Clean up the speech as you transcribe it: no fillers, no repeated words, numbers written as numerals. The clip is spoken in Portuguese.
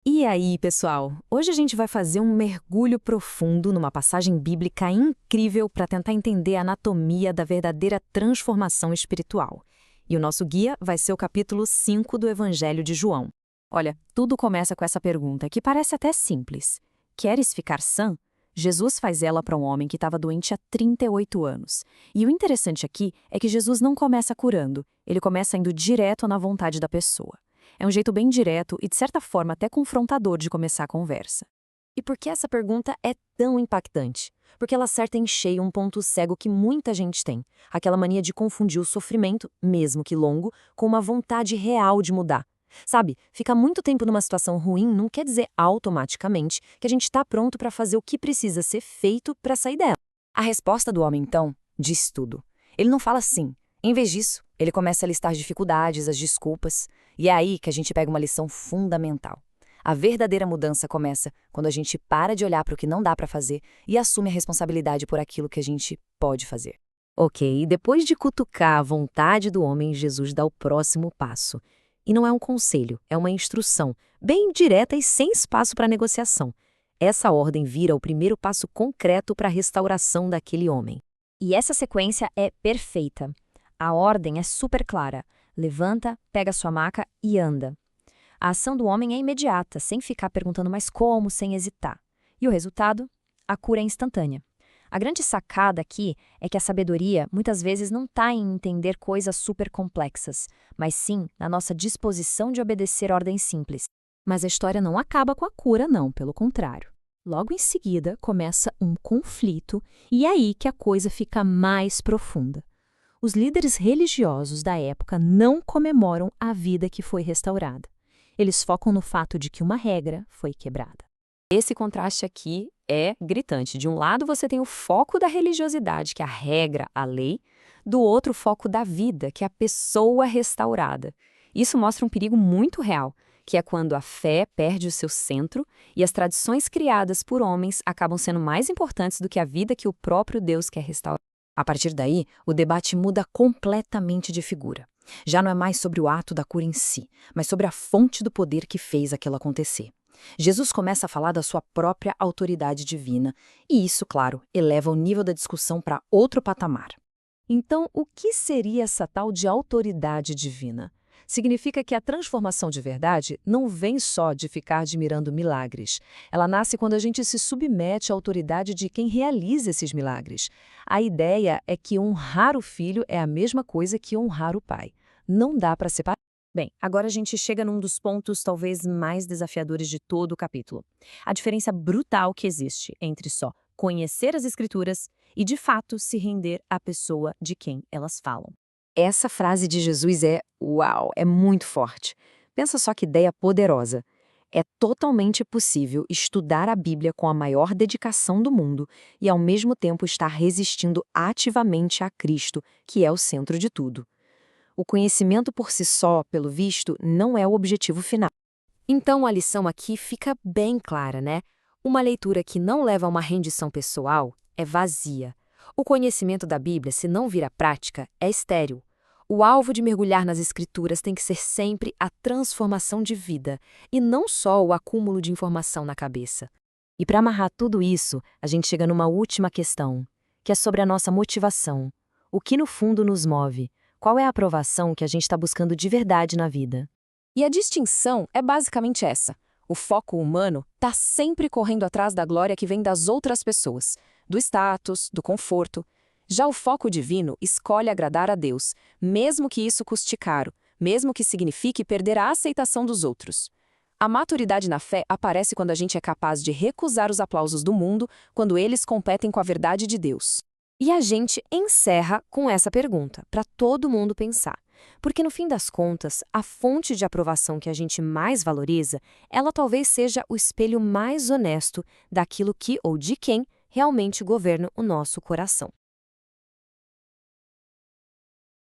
E aí, pessoal? Hoje a gente vai fazer um mergulho profundo numa passagem bíblica incrível para tentar entender a anatomia da verdadeira transformação espiritual. E o nosso guia vai ser o capítulo 5 do Evangelho de João. Olha, tudo começa com essa pergunta, que parece até simples. Queres ficar sã? Jesus faz ela para um homem que estava doente há 38 anos. E o interessante aqui é que Jesus não começa curando, ele começa indo direto na vontade da pessoa. É um jeito bem direto e, de certa forma, até confrontador de começar a conversa. E por que essa pergunta é tão impactante? Porque ela acerta em cheio um ponto cego que muita gente tem, aquela mania de confundir o sofrimento, mesmo que longo, com uma vontade real de mudar. Sabe, ficar muito tempo numa situação ruim não quer dizer automaticamente que a gente está pronto para fazer o que precisa ser feito para sair dela. A resposta do homem, então, diz tudo. Ele não fala assim. Em vez disso, ele começa a listar as dificuldades, as desculpas, e é aí que a gente pega uma lição fundamental. A verdadeira mudança começa quando a gente para de olhar para o que não dá para fazer e assume a responsabilidade por aquilo que a gente pode fazer. Ok, depois de cutucar a vontade do homem, Jesus dá o próximo passo. E não é um conselho, é uma instrução, bem direta e sem espaço para negociação. Essa ordem vira o primeiro passo concreto para a restauração daquele homem. E essa sequência é perfeita. A ordem é super clara. Levanta, pega sua maca e anda. A ação do homem é imediata, sem ficar perguntando mais como, sem hesitar. E o resultado? A cura é instantânea. A grande sacada aqui é que a sabedoria muitas vezes não está em entender coisas super complexas, mas sim na nossa disposição de obedecer ordens simples. Mas a história não acaba com a cura, não, pelo contrário. Logo em seguida, começa um conflito e é aí que a coisa fica mais profunda. Os líderes religiosos da época não comemoram a vida que foi restaurada. Eles focam no fato de que uma regra foi quebrada. Esse contraste aqui é gritante. De um lado, você tem o foco da religiosidade, que é a regra, a lei. Do outro, o foco da vida, que é a pessoa restaurada. Isso mostra um perigo muito real, que é quando a fé perde o seu centro e as tradições criadas por homens acabam sendo mais importantes do que a vida que o próprio Deus quer restaurar. A partir daí, o debate muda completamente de figura. Já não é mais sobre o ato da cura em si, mas sobre a fonte do poder que fez aquilo acontecer. Jesus começa a falar da sua própria autoridade divina, e isso, claro, eleva o nível da discussão para outro patamar. Então, o que seria essa tal de autoridade divina? Significa que a transformação de verdade não vem só de ficar admirando milagres. Ela nasce quando a gente se submete à autoridade de quem realiza esses milagres. A ideia é que honrar o filho é a mesma coisa que honrar o pai. Não dá para separar. Bem, agora a gente chega num dos pontos talvez mais desafiadores de todo o capítulo. A diferença brutal que existe entre só conhecer as Escrituras e, de fato, se render à pessoa de quem elas falam. Essa frase de Jesus uau, é muito forte. Pensa só que ideia poderosa. É totalmente possível estudar a Bíblia com a maior dedicação do mundo e, ao mesmo tempo, estar resistindo ativamente a Cristo, que é o centro de tudo. O conhecimento por si só, pelo visto, não é o objetivo final. Então, a lição aqui fica bem clara, né? Uma leitura que não leva a uma rendição pessoal é vazia. O conhecimento da Bíblia, se não vira prática, é estéril. O alvo de mergulhar nas Escrituras tem que ser sempre a transformação de vida, e não só o acúmulo de informação na cabeça. E para amarrar tudo isso, a gente chega numa última questão, que é sobre a nossa motivação. O que no fundo nos move? Qual é a aprovação que a gente está buscando de verdade na vida? E a distinção é basicamente essa. O foco humano está sempre correndo atrás da glória que vem das outras pessoas, do status, do conforto. Já o foco divino escolhe agradar a Deus, mesmo que isso custe caro, mesmo que signifique perder a aceitação dos outros. A maturidade na fé aparece quando a gente é capaz de recusar os aplausos do mundo quando eles competem com a verdade de Deus. E a gente encerra com essa pergunta, para todo mundo pensar. Porque, no fim das contas, a fonte de aprovação que a gente mais valoriza, ela talvez seja o espelho mais honesto daquilo que ou de quem realmente governa o nosso coração.